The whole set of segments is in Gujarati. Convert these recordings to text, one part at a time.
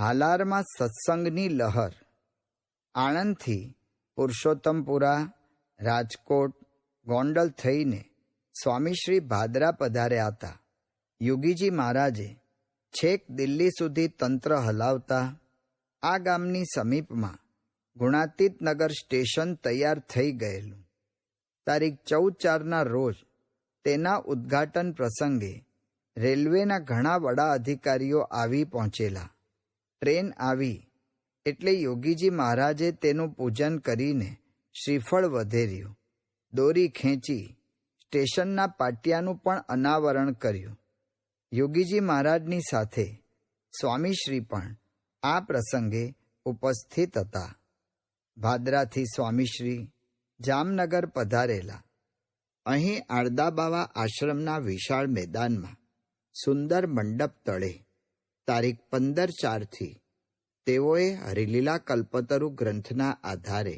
હાલારમાં સત્સંગની લહર. આણંદથી પુરુષોત્તમપુરા, રાજકોટ, ગોંડલ થઈને સ્વામીશ્રી ભાદરા પધાર્યા હતા. યોગીજી મહારાજે છેક દિલ્હી સુધી તંત્ર હલાવતા આ ગામની સમીપમાં ગુણાતીત નગર સ્ટેશન તૈયાર થઈ ગયેલું. તારીખ 14/4ના રોજ તેના ઉદ્ઘાટન પ્રસંગે રેલવેના ઘણા વડા અધિકારીઓ આવી પહોંચેલા. ટ્રેન આવી એટલે યોગીજી મહારાજે તેનું પૂજન કરીને શ્રીફળ વધેર્યું, દોરી ખેંચી સ્ટેશનના પાટિયાનું પણ અનાવરણ કર્યું. યોગીજી મહારાજની સાથે સ્વામીશ્રી પણ આ પ્રસંગે ઉપસ્થિત હતા. ભાદરાથી સ્વામીશ્રી જામનગર પધારેલા. અહીં આળદાબાવા આશ્રમના વિશાળ મેદાનમાં સુંદર મંડપ તળે તારીખ 15/4થી તેઓએ હરિલીલા કલ્પતરુ ગ્રંથના આધારે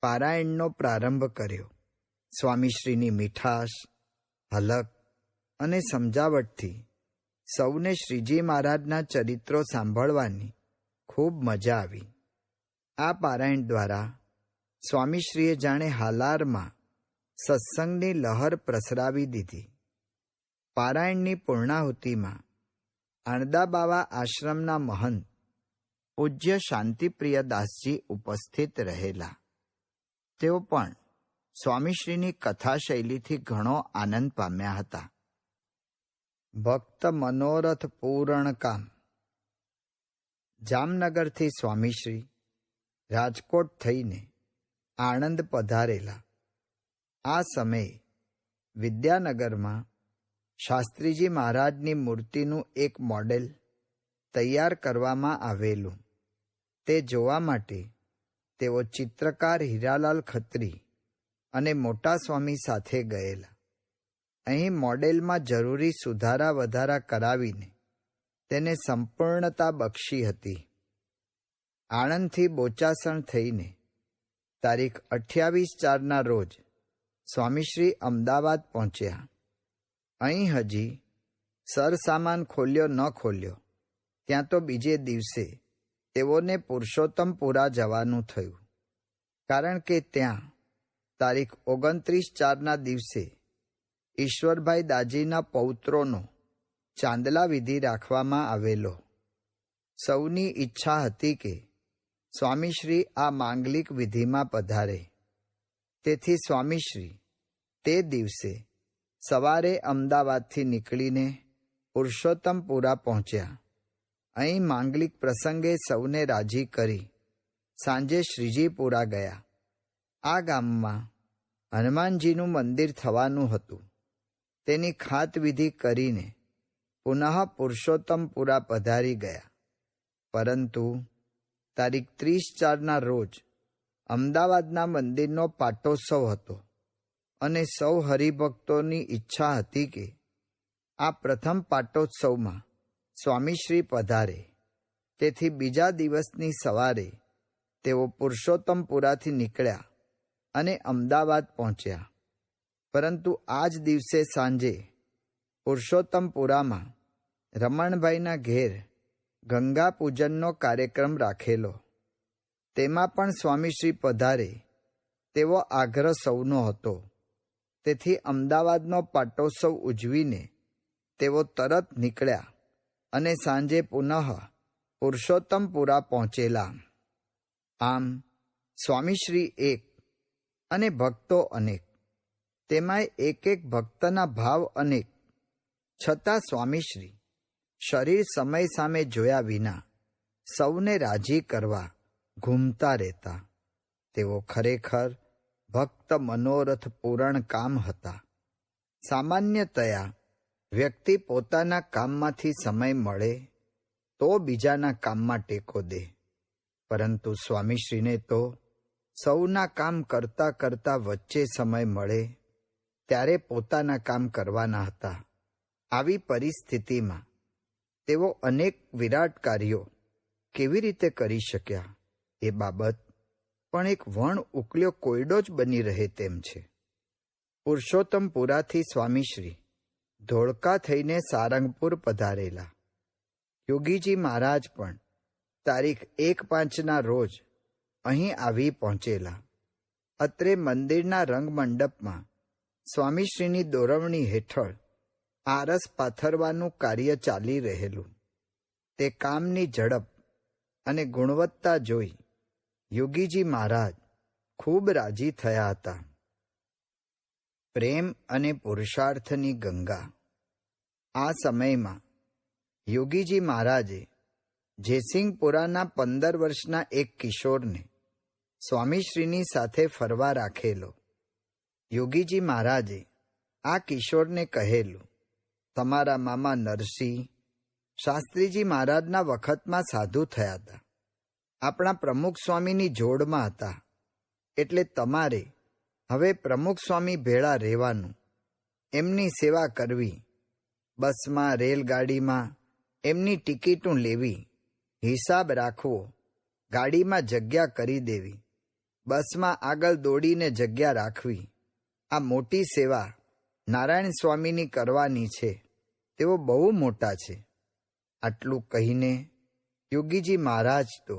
પારાયણનો પ્રારંભ કર્યો. સ્વામીશ્રીની મીઠાશ, હલક અને સમજાવટથી સૌને શ્રીજી મહારાજના ચરિત્રો સાંભળવાની ખૂબ મજા આવી. આ પારાયણ દ્વારા સ્વામીશ્રીએ જાણે હાલારમાં સત્સંગની લહર પ્રસરાવી દીધી. પારાયણની પૂર્ણાહુતિમાં આણદાબાવા આશ્રમના મહંત પૂજ્ય શાંતિપ્રિયદાસજી ઉપસ્થિત રહેલા. તેઓ પણ સ્વામીશ્રીની કથા શૈલીથી ઘણો આનંદ પામ્યા હતા. ભક્ત મનોરથ પૂરણ કામ. જામનગરથી સ્વામીશ્રી રાજકોટ થઈને આણંદ પધારેલા. આ સમયે વિદ્યાનગરમાં શાસ્ત્રીજી મહારાજની મૂર્તિનું એક મોડેલ તૈયાર કરવામાં આવેલું. તે જોવા માટે તેઓ ચિત્રકાર હીરાલાલ ખત્રી અને મોટા સ્વામી સાથે ગયેલા. અહીં મોડેલમાં જરૂરી સુધારા વધારા કરાવીને તેને સંપૂર્ણતા બક્ષી હતી. આણંદથી બોચાસણ થઈને તારીખ 28/4ના રોજ સ્વામીશ્રી અમદાવાદ પહોંચ્યા. અહીં હજી સરસામાન ખોલ્યો ન ખોલ્યો ત્યાં તો બીજે દિવસે તેઓને પુરુષોત્તમપુરા જવાનું થયું. કારણ કે ત્યાં તારીખ 29/4ના દિવસે ઈશ્વરભાઈ દાજીના પૌત્રોનો ચાંદલા વિધિ રાખવામાં આવેલો. સૌની ઈચ્છા હતી કે સ્વામીશ્રી આ માંગલિક વિધિમાં પધારે. તેથી સ્વામીશ્રી તે દિવસે સવારે અમદાવાદથી નીકળીને પુરુષોત્તમપુરા પહોંચ્યા. અહીં માંગલિક પ્રસંગે સૌને રાજી કરી સાંજે શ્રીજીપુરા ગયા. આ ગામમાં હનુમાનજીનું મંદિર થવાનું હતું. તેની ખાતવિધિ કરીને પુનઃ પુરુષોત્તમપુરા પધારી ગયા. પરંતુ તારીખ 30/4ના રોજ અમદાવાદના મંદિરનો પાટોત્સવ હતો અને સૌ હરિભક્તોની ઈચ્છા હતી કે આ પ્રથમ પાટોત્સવમાં સ્વામીશ્રી પધારે. તેથી બીજા દિવસની સવારે તેઓ પુરુષોત્તમપુરાથી નીકળ્યા અને અમદાવાદ પહોંચ્યા. પરંતુ આ જ દિવસે સાંજે પુરુષોત્તમપુરામાં રમણભાઈના ઘેર ગંગા પૂજનનો કાર્યક્રમ રાખેલો. તેમાં પણ સ્વામીશ્રી પધારે તેવો આગ્રહ સૌનો હતો. તેથી અમદાવાદનો પાટોત્સવ ઉજવીને તેઓ તરત નીકળ્યા અને સાંજે પુનઃ પુરુષોત્તમપુરા પહોંચેલા. આમ સ્વામીશ્રી એક અને ભક્તો અનેક, તેમાંય એક એક ભક્તના ભાવ અનેક. છતાં સ્વામીશ્રી શરીર સમય સામે જોયા વિના સૌને રાજી કરવા ઘૂમતા રહેતા. તેઓ ખરેખર ભક્ત મનોરથ પૂરણ કામ હતા. સામાન્યતયા વ્યક્તિ પોતાના કામમાંથી સમય મળે તો બીજાના કામમાં ટેકો દે. પરંતુ સ્વામીશ્રીને તો સૌના કામ કરતાં કરતાં વચ્ચે સમય મળે ત્યારે પોતાના કામ કરવાના હતા. આવી પરિસ્થિતિમાં તેઓ અનેક વિરાટ કાર્યો કેવી રીતે કરી શક્યા એ બાબત પણ એક વણ ઉકલ્યો કોયડો જ બની રહે તેમ છે. પુરુષોત્તમપુરાથી સ્વામીશ્રી ધોળકા થઈને સારંગપુર પધારેલા. યોગીજી મહારાજ પણ તારીખ 1/5ના રોજ અહીં આવી પહોંચેલા. અત્રે મંદિરના રંગમંડપમાં સ્વામીશ્રીની દોરવણી હેઠળ આરસ પાથરવાનું કાર્ય ચાલી રહેલું. તે કામની ઝડપ અને ગુણવત્તા જોઈ યોગીજી મહારાજ ખૂબ રાજી થયા હતા. પ્રેમ અને પુરુષાર્થની ગંગા. આ સમયમાં યોગીજી મહારાજે જયસિંહપુરાના 15 વર્ષના એક કિશોરને સ્વામીશ્રીની સાથે ફરવા રાખેલો. યોગીજી મહારાજે આ કિશોરને કહેલું, તમારા મામા નરસિંહ શાસ્ત્રીજી મહારાજના વખતમાં સાધુ થયા હતા. આપણા પ્રમુખ સ્વામીની જોડમાં હતા. એટલે તમારે હવે પ્રમુખ સ્વામી ભેળા રહેવાનું, એમની સેવા કરવી, બસમાં રેલગાડીમાં એમની ટિકિટું લેવી, હિસાબ રાખવો, ગાડીમાં જગ્યા કરી દેવી, બસમાં આગળ દોડીને જગ્યા રાખવી. આ મોટી સેવા નારાયણ સ્વામીની કરવાની છે. તેઓ બહુ મોટા છે. આટલું કહીને યોગીજી મહારાજ તો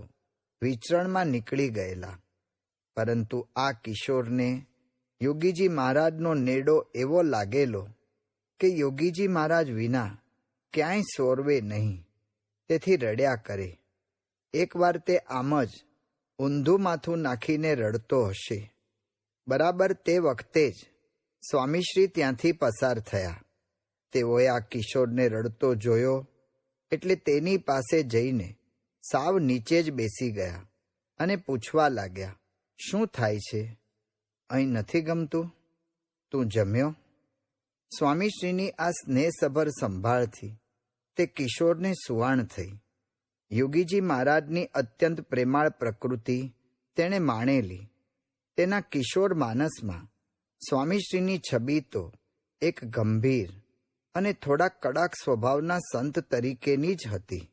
વિચરણમાં નીકળી ગયેલા. પરંતુ આ કિશોરને યોગીજી મહારાજનો નેડો એવો લાગેલો કે યોગીજી મહારાજ વિના ક્યાંય સોરવે નહીં. તેથી રડ્યા કરે. એકવાર તે આમ જ ઊંધું માથું નાખીને રડતો હશે. બરાબર તે વખતે જ સ્વામીશ્રી ત્યાંથી પસાર થયા. તેઓએ આ કિશોરને રડતો જોયો એટલે તેની પાસે જઈને સાવ નીચે જ બેસી ગયા અને પૂછવા લાગ્યા, શું થાય છે? અહીં નથી ગમતું? તું જમ્યો? સ્વામીશ્રીની આ સ્નેહસભર સંભાળથી તે કિશોરને સુવાણ થઈ. યોગીજી મહારાજની અત્યંત પ્રેમાળ પ્રકૃતિ તેણે માણેલી. તેના કિશોર માનસમાં સ્વામીશ્રીની છબી તો એક ગંભીર અને થોડા કડક સ્વભાવના સંત તરીકેની જ હતી.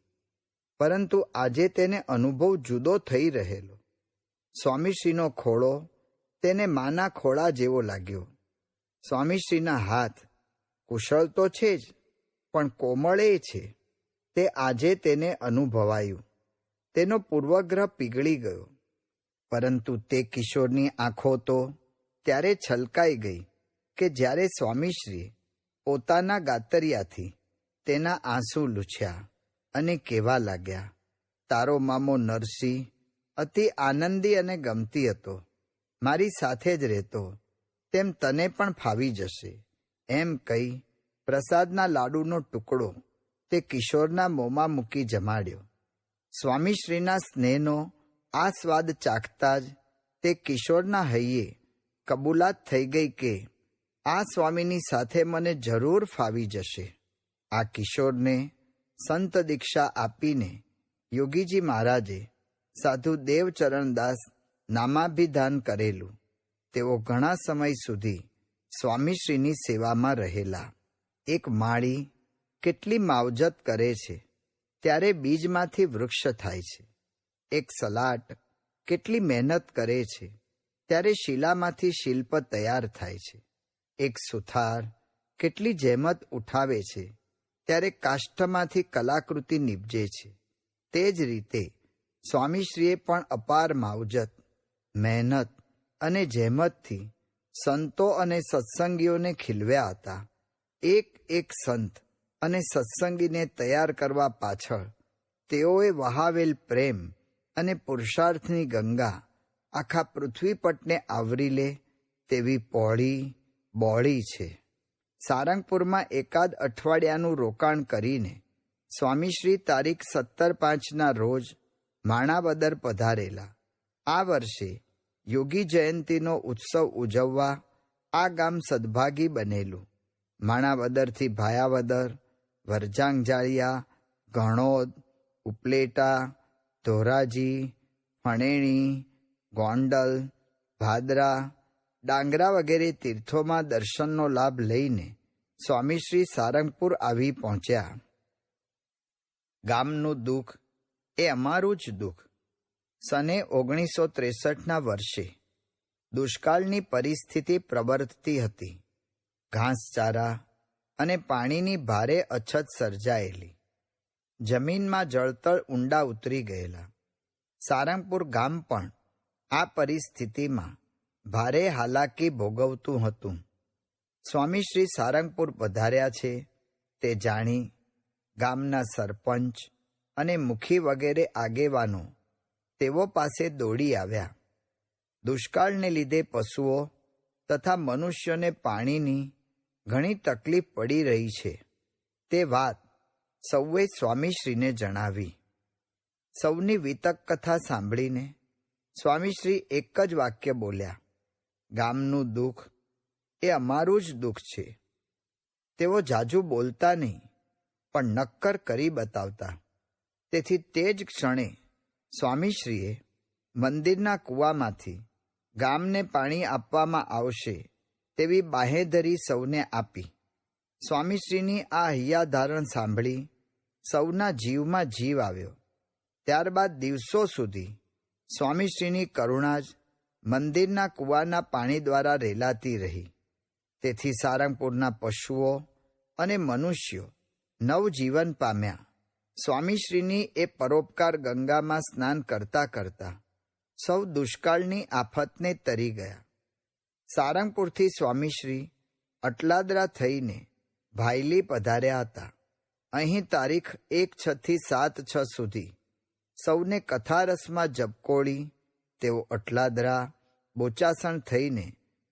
પરંતુ આજે તેને અનુભવ જુદો થઈ રહેલો. સ્વામીશ્રીનો ખોળો તેને માના ખોળા જેવો લાગ્યો. સ્વામીશ્રીના હાથ કુશળ તો છે જ, પણ કોમળે છે. તે આજે તેને અનુભવાયું. તેનો પૂર્વગ્રહ પીગળી ગયો. પરંતુ તે કિશોરની આંખો તો ત્યારે છલકાઈ ગઈ કે જ્યારે સ્વામીશ્રીએ પોતાના ગાતરિયાથી તેના આંસુ લૂછ્યા અને કહેવા લાગ્યા, તારો મામો નરસિંહ અતિ આનંદી અને ગમતી હતો. મારી સાથે જ રહેતો, તેમ તને પણ ફાવી જશે. એમ કહી પ્રસાદના લાડુનો ટુકડો તે કિશોરના મોંમાં મૂકી જમાડ્યો. સ્વામીશ્રીના સ્નેહનો આ સ્વાદ ચાખતા જ તે કિશોરના હૈયે કબૂલાત થઈ ગઈ કે આ સ્વામીની સાથે મને જરૂર ફાવી જશે. આ કિશોરને સંત દીક્ષા આપીને યોગીજી મહારાજે સાધુ દેવચરણદાસ નામાભિધાન કરેલું. તેઓ ઘણા સમય સુધી સ્વામીશ્રીની સેવામાં રહેલા. એક માળી કેટલી માવજત કરે છે ત્યારે બીજમાંથી વૃક્ષ થાય છે. એક સલાટ કેટલી મહેનત કરે છે ત્યારે શિલામાંથી શિલ્પ તૈયાર થાય છે. એક સુથાર કેટલી જહેમત ઉઠાવે છે ત્યારે કાષ્ઠમાંથી કલાકૃતિ નિપજે છે. તે જ રીતે સ્વામીશ્રીએ પણ અપાર માવજત, મહેનત અને જહેમતથી સંતો અને સત્સંગીઓને ખીલવ્યા હતા. એક એક સંત અને સત્સંગીને તૈયાર કરવા પાછળ તેઓએ વહાવેલ પ્રેમ અને પુરુષાર્થની ગંગા આખા પૃથ્વીપટને આવરી લે તેવી પહોળી બહોળી છે. સારંગપુરમાં એકાદ અઠવાડિયાનું રોકાણ કરીને સ્વામીશ્રી તારીખ 17/5ના રોજ માણાવદર પધારેલા. આ વર્ષે યોગી જયંતીનો ઉત્સવ ઉજવવા આ ગામ સદભાગી બનેલું. માણાવદરથી ભાયાવદર, વરજાંગજાળિયા, ઘણોદ, ઉપલેટા, ધોરાજી, ફણેણી, ગોંડલ, ભાદરા, ડાંગરા વગેરે તીર્થોમાં દર્શનનો લાભ લઈને સ્વામીશ્રી સારંગપુર આવી પહોંચ્યા. ગામનું દુઃખ એ અમારું જ દુઃખ. સને 1963ના વર્ષે દુષ્કાળની પરિસ્થિતિ પ્રવર્તતી હતી. ઘાસચારા અને પાણીની ભારે અછત સર્જાયેલી. જમીનમાં જળતળ ઊંડા ઉતરી ગયેલા. સારંગપુર ગામ પણ આ પરિસ્થિતિમાં ભારે હાલાકી ભોગવતું હતું. સ્વામી શ્રી સારંગપુર પધાર્યા છે તે જાણી ગામના સરપંચ અને મુખી વગેરે આગેવાનો તેઓ પાસે દોડી આવ્યા. દુષ્કાળને લીધે પશુઓ તથા મનુષ્યોને પાણીની ઘણી તકલીફ પડી રહી છે તે વાત સૌએ સ્વામીશ્રીને જણાવી. સૌની વિતક કથા સાંભળીને સ્વામીશ્રી એક જ વાક્ય બોલ્યા, ગામનું દુઃખ એ અમારું જ દુઃખ છે. તેઓ જાજુ બોલતા નહીં પણ નક્કર કરી બતાવતા. તેથી તે જ ક્ષણે સ્વામીશ્રીએ મંદિરના કૂવામાંથી ગામને પાણી આપવામાં આવશે તેવી બાંહેધરી સૌને આપી. સ્વામીશ્રીની આ હૈયાધારણ સાંભળી સૌના જીવમાં જીવ આવ્યો. ત્યારબાદ દિવસો સુધી સ્વામીશ્રીની કરુણા જ મંદિરના કૂવાના પાણી દ્વારા રેલાતી રહી. તેથી સારંગપુરના પશુઓ અને મનુષ્યો નવજીવન પામ્યા. સ્વામીશ્રીની એ પરોપકાર ગંગામાં સ્નાન કરતા કરતા સૌ દુષ્કાળની આફતને તરી ગયા. સારંગપુરથી સ્વામીશ્રી અટલાદરા થઈને ભાયલી પધાર્યા હતા. અહીં તારીખ 1/6 થી 7/6 સુધી સૌને કથારસમાં જપકોળી તેઓ અટલાદરા બોચાસણ થઈને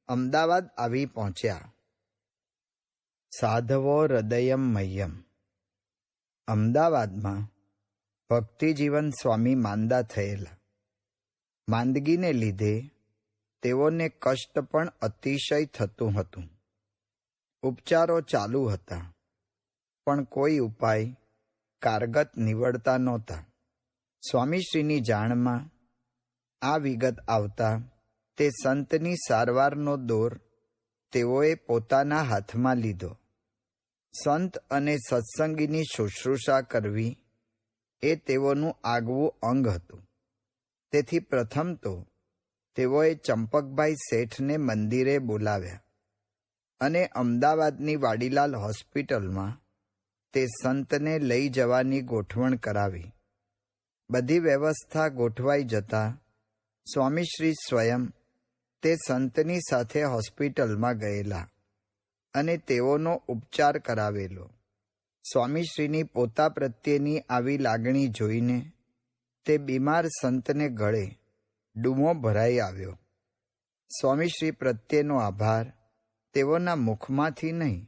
અમદાવાદ આવી પહોંચ્યા. સાધવો હૃદયમ મહ્યમ. અમદાવાદમાં ભક્તિજીવન સ્વામી માંદા થયેલા. માંદગીને લીધે તેઓને કષ્ટ પણ અતિશય થતું હતું. ઉપચારો ચાલુ હતા પણ કોઈ ઉપાય કારગત નીવડતા નહોતા. સ્વામીશ્રીની જાણમાં આ વિગત આવતા તે સંતની સારવારનો દોર તેઓએ પોતાના હાથમાં લીધો. સંત અને સત્સંગીની શુશ્રૂષા કરવી એ તેઓનું આગવું અંગ હતું. તેથી પ્રથમ તો તેઓએ ચંપકભાઈ શેઠને મંદિરે બોલાવ્યા અને અમદાવાદની વાડીલાલ હોસ્પિટલમાં તે સંતને લઈ જવાની ગોઠવણ કરાવી. બધી વ્યવસ્થા ગોઠવાઈ જતાં સ્વામીશ્રી સ્વયં તે સંતની સાથે હોસ્પિટલમાં ગયેલા અને તેઓનો ઉપચાર કરાવેલો. સ્વામીશ્રીની પોતા પ્રત્યેની આવી લાગણી જોઈને તે બીમાર સંતને ગળે ડૂમો ભરાઈ આવ્યો. સ્વામીશ્રી પ્રત્યેનો આભાર તેઓના મુખમાંથી નહીં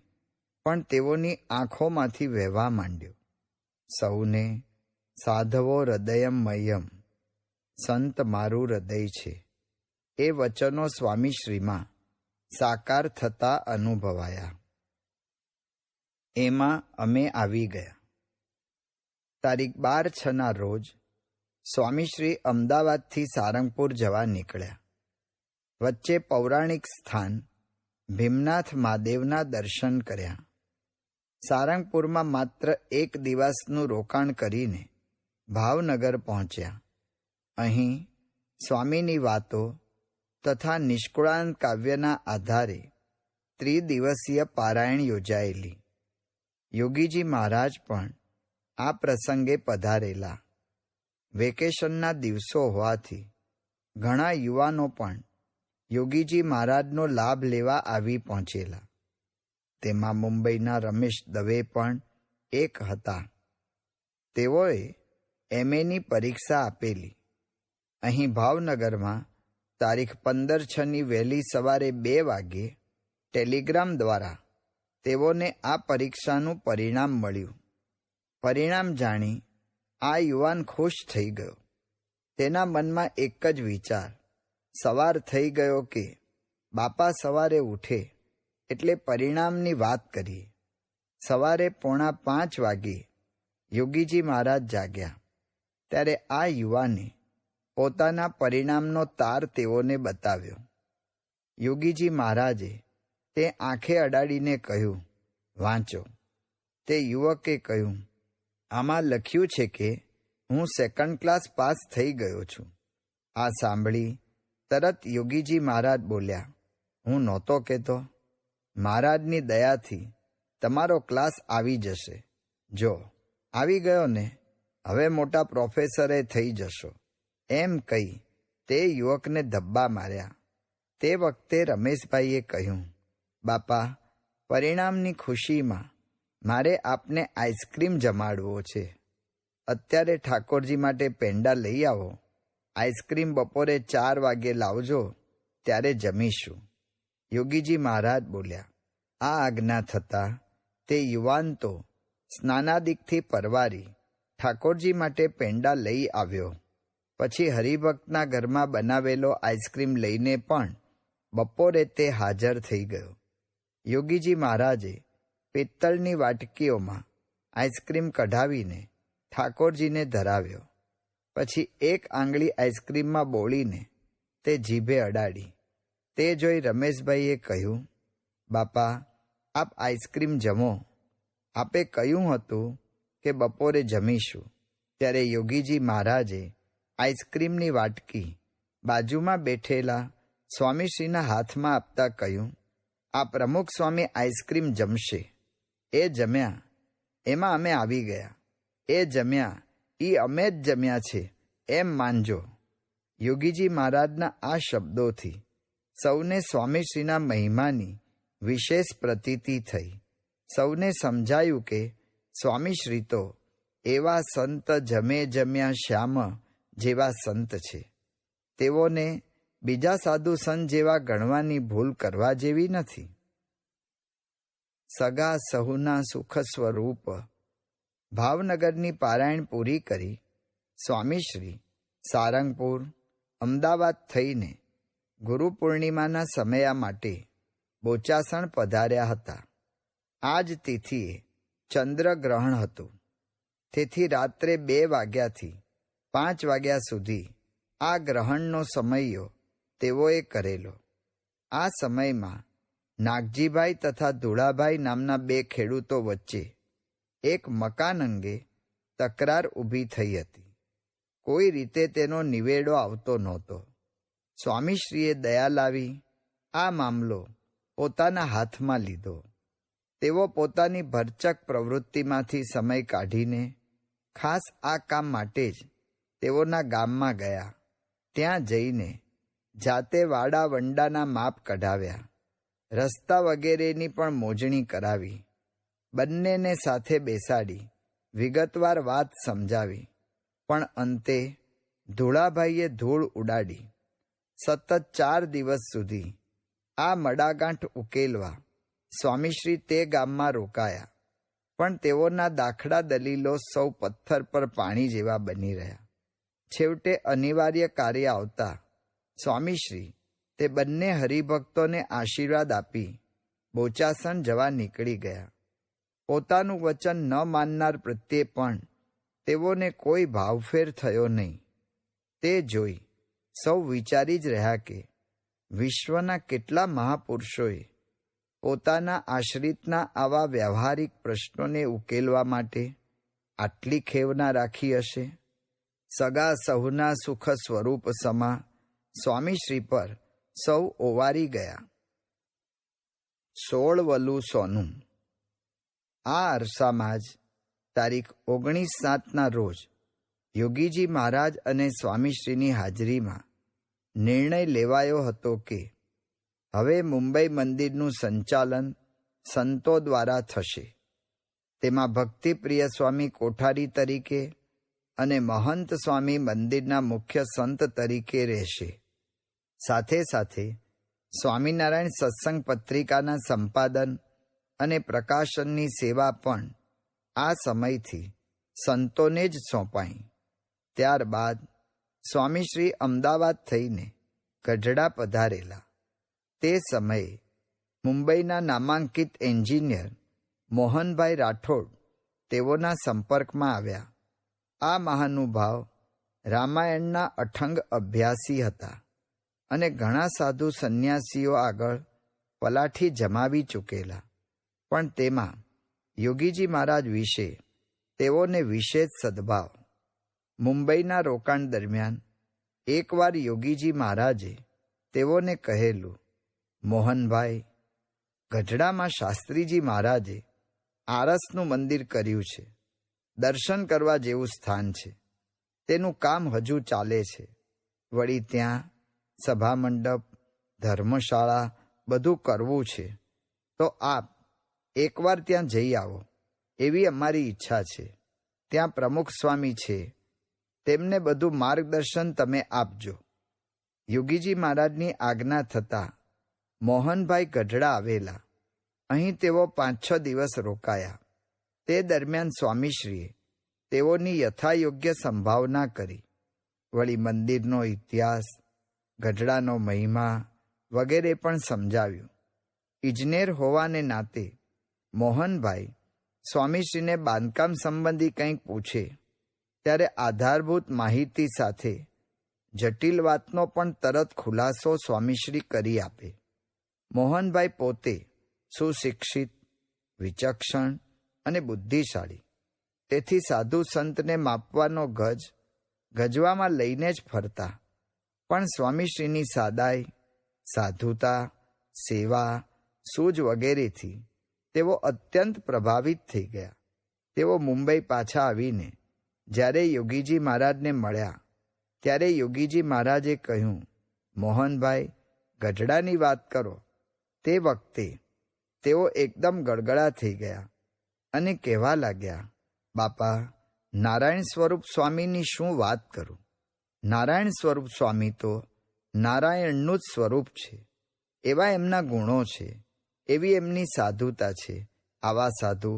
પણ તેઓની આંખોમાંથી વહેવા માંડ્યો. સૌને સાધવો હૃદયમ મહ્યમ, સંત મારું હૃદય છે, એ વચનો સ્વામીશ્રીમાં સાકાર થતા અનુભવાયા. એમાં અમે આવી ગયા. તારીખ 12/6ના રોજ સ્વામીશ્રી અમદાવાદથી સારંગપુર જવા નીકળ્યા. વચ્ચે પૌરાણિક સ્થાન ભીમનાથ મહાદેવના દર્શન કર્યા. સારંગપુરમાં માત્ર 1 દિવસનું રોકાણ કરીને ભાવનગર પહોંચ્યા. અહીં સ્વામીની વાતો તથા નિષ્કુળાનંદ કાવ્યના આધારે ત્રિદિવસીય પારાયણ યોજાયેલી. યોગીજી મહારાજ પણ આ પ્રસંગે પધારેલા. વેકેશનના દિવસો હોવાથી ઘણા યુવાનો પણ યોગીજી મહારાજનો લાભ લેવા આવી પહોંચેલા. તેમાં મુંબઈના રમેશ દવે પણ એક હતા. તેઓએ MAની પરીક્ષા આપેલી. અહીં ભાવનગરમાં તારીખ 15/6ની વહેલી સવારે 2 વાગ્યે ટેલિગ્રામ દ્વારા તેઓને આ પરીક્ષાનું પરિણામ મળ્યું. પરિણામ જાણી આ યુવાન ખુશ થઈ ગયો. તેના મનમાં એક જ વિચાર સવાર થઈ ગયો કે બાપા સવારે ઉઠે એટલે પરિણામની વાત કરીએ. સવારે 4:45 વાગ્યે યોગીજી મહારાજ જાગ્યા. ત્યારે આ યુવાને પોતાના પરિણામનો તાર તેઓને બતાવ્યો. યોગીજી મહારાજે તે આંખે અડાડીને કહ્યું, વાંચો. તે યુવકે કહ્યું, આમાં લખ્યું છે કે હું 2nd ક્લાસ પાસ થઈ ગયો છું. આ સાંભળી તરત યોગીજી મહારાજ બોલ્યા, હું નહોતો કહેતો? મહારાજની દયાથી તમારો ક્લાસ આવી જશે. જો આવી ગયો ને, હવે મોટા પ્રોફેસરે થઈ જશો, એમ કહી તે યુવકને ધબ્બા માર્યા. તે વખતે રમેશભાઈએ કહ્યું, બાપા, પરિણામની ખુશીમાં મારે આપને આઈસ્ક્રીમ જમાડવો છે. અત્યારે ઠાકોરજી માટે પેંડા લઈ આવો. આઈસ્ક્રીમ બપોરે 4 વાગ્યે લાવજો, ત્યારે જમીશું. યોગીજી મહારાજ બોલ્યા. આ આજ્ઞા થતાં તે યુવાન તો સ્નાનાદિકથી પરવારી ઠાકોરજી માટે પેંડા લઈ આવ્યો. પછી હરિભક્તના ઘરમાં બનાવેલો આઈસ્ક્રીમ લઈને પણ બપોરે તે હાજર થઈ ગયો. યોગીજી મહારાજે પિત્તળની વાટકીઓમાં આઈસ્ક્રીમ કઢાવીને ઠાકોરજીને ધરાવ્યો. પછી એક આંગળી આઈસ્ક્રીમમાં બોળીને તે જીભે અડાડી. તે જોઈ રમેશભાઈએ કહ્યું, બાપા, આપ આઈસ્ક્રીમ જમો. આપે કહ્યું હતું કે બપોરે જમીશું. ત્યારે યોગીજી મહારાજે આઈસ્ક્રીમની વાટકી બાજુમાં બેઠેલા સ્વામીશ્રીના હાથમાં આપતા કહ્યું, આ પ્રમુખ સ્વામી આઈસ્ક્રીમ જમશે. એ જમ્યા, એમાં અમે આવી ગયા. એ જમ્યા, અમે જ જમ્યા છે, એમ માનજો. યોગીજી મહારાજના આ શબ્દોથી સૌને સ્વામીશ્રીના મહિમાની વિશેષ પ્રતીતિ થઈ. સૌને સમજાયું કે સ્વામીશ્રી તો એવા સંત જમે જમ્યા શ્યામ જેવા સંત છે. તેઓને બીજા સાધુ સંત જેવા ગણવાની ભૂલ કરવા જેવી નથી. સગા સહુના સુખ સ્વરૂપ ભાવનગરની પારાયણ પૂરી કરી સ્વામીશ્રી સારંગપુર, અમદાવાદ થઈને ગુરુ પૂર્ણિમાના સમયા માટે બોચાસણ પધાર્યા હતા. આ જ તિથિએ ચંદ્રગ્રહણ હતું. તેથી રાત્રે 2 વાગ્યાથી 5 વાગ્યા સુધી આ ગ્રહણનો સમયો તેઓએ કરેલો. આ સમયમાં નાગજીભાઈ તથા ધુળાભાઈ નામના 2 ખેડૂતો વચ્ચે એક મકાન અંગે તકરાર ઊભી થઈ હતી. કોઈ રીતે તેનો નિવેડો આવતો નહોતો. સ્વામીશ્રીએ દયા લાવી આ મામલો પોતાના હાથમાં લીધો. તેઓ પોતાની ભરચક પ્રવૃત્તિમાંથી સમય કાઢીને ખાસ આ કામ માટે જ તેઓના ગામમાં ગયા. ત્યાં જઈને જાતે વાડા વંડાના માપ કઢાવ્યા. રસ્તા વગેરેની પણ મોજણી કરાવી. બંનેને સાથે બેસાડી વિગતવાર વાત સમજાવી. પણ અંતે ધુળાભાઈએ ધૂળ ઉડાડી. સતત 4 દિવસ સુધી આ મડાગાંઠ ઉકેલવા સ્વામીશ્રી તે ગામમાં રોકાયા. પણ તેઓના દાખલા દલીલો સૌ પથ્થર પર પાણી જેવા બની રહ્યા. છેવટે અનિવાર્ય કાર્ય આવતા સ્વામીશ્રી તે બંને હરિભક્તોને આશીર્વાદ આપી બોચાસણ જવા નીકળી ગયા. પોતાનું વચન ન માનનાર પ્રત્યે પણ તેઓને કોઈ ભાવફેર થયો નહીં. તે જોઈ સૌ વિચારી જ રહ્યા કે વિશ્વના કેટલા મહાપુરુષોએ પોતાના આશ્રિતના આવા વ્યવહારિક પ્રશ્નોને ઉકેલવા માટે આટલી ખેવ ના રાખી હશે. સગા સહુના સુખ સ્વરૂપ સમા સ્વામીશ્રી પર સૌ ઓવારી ગયા. 16 વલું સોનું. આ અરસામાં જ તારીખ 19/7ના રોજ યોગીજી મહારાજ અને સ્વામીશ્રીની હાજરીમાં નિર્ણય લેવાયો હતો કે હવે મુંબઈ મંદિરનું સંચાલન સંતો દ્વારા થશે. તેમાં ભક્તિપ્રિય સ્વામી કોઠારી તરીકે અને મહંત સ્વામી મંદિરના મુખ્ય સંત તરીકે રહેશે. સાથે સાથે સ્વામિનારાયણ સત્સંગ પત્રિકાના સંપાદન અને પ્રકાશનની સેવા પણ આ સમયથી સંતોને જ સોંપાઈ. ત્યારબાદ સ્વામીશ્રી અમદાવાદ થઈને ગઢડા પધારેલા. તે સમયે મુંબઈના નામાંકિત એન્જિનિયર મોહનભાઈ રાઠોડ તેઓના સંપર્કમાં આવ્યા. આ મહાનુભાવ રામાયણના અઠંગ અભ્યાસી હતા અને ઘણા સાધુ સંન્યાસીઓ આગળ પલાઠી જમાવી ચૂકેલા. પણ તેમાં યોગીજી મહારાજ વિશે તેઓને વિશેષ સદભાવ. મુંબઈના રોકાણ દરમિયાન એકવાર યોગીજી મહારાજે તેઓને કહેલું, મોહનભાઈ, ગઢડામાં શાસ્ત્રીજી મહારાજે આરસનું મંદિર કર્યું છે. દર્શન કરવા જેવું સ્થાન છે. તેનું કામ હજુ ચાલે છે. વળી ત્યાં સભા મંડપ, ધર્મશાળા બધું કરવું છે. તો આપ એકવાર ત્યાં જઈ આવો એવી અમારી ઈચ્છા છે. ત્યાં પ્રમુખ સ્વામી છે, તેમને બધું માર્ગદર્શન તમે આપજો. યોગીજી મહારાજની આજ્ઞા થતાં મોહનભાઈ ગઢડા આવેલા. અહીં તેઓ 5-6 દિવસ રોકાયા. તે દરમિયાન સ્વામીશ્રીએ તેઓની યથાયોગ્ય સંભાવના કરી. વળી મંદિરનો ઇતિહાસ, ગઢડાનો મહિમા વગેરે પણ સમજાવ્યું. ઇજનેર હોવાને નાતે મોહનભાઈ સ્વામીશ્રીને બાંધકામ સંબંધી કંઈક પૂછે ત્યારે આધારભૂત માહિતી સાથે જટિલ વાતનો પણ તરત ખુલાસો સ્વામીશ્રી કરી આપે. મોહનભાઈ પોતે સુશિક્ષિત, વિચક્ષણ અને બુદ્ધિશાળી. તેથી સાધુ સંતને માપવાનો ગજવામાં લઈને જ ફરતા. પણ સ્વામીશ્રીની સાદાઈ, સાધુતા, સેવા, સૂઝ વગેરેથી તેઓ અત્યંત પ્રભાવિત થઈ ગયા. તેઓ મુંબઈ પાછા આવીને જ્યારે યોગીજી મહારાજને મળ્યા ત્યારે યોગીજી મહારાજે કહ્યું, મોહનભાઈ, ગઢડાની વાત કરો. તે વખતે તેઓ એકદમ ગળગળા થઈ ગયા અને કહેવા લાગ્યા, બાપા, નારાયણ સ્વરૂપ સ્વામીની શું વાત કરું? નારાયણ સ્વરૂપ સ્વામી તો નારાયણનું જ સ્વરૂપ છે. એવા એમના ગુણો છે, એવી એમની સાધુતા છે. આવા સાધુ,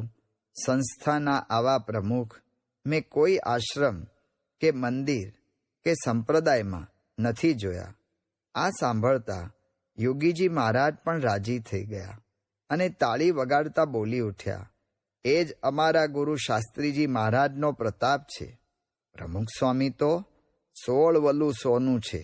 સંસ્થાના આવા પ્રમુખ મેં કોઈ આશ્રમ કે મંદિર કે સંપ્રદાયમાં નથી જોયા. આ સાંભળતા યોગીજી મહારાજ પણ રાજી થઈ ગયા અને તાળી વગાડતા બોલી ઉઠ્યા, એ જ અમારા ગુરુ શાસ્ત્રીજી મહારાજનો પ્રતાપ છે. પ્રમુખ સ્વામી તો 16 વલું સોનું છે.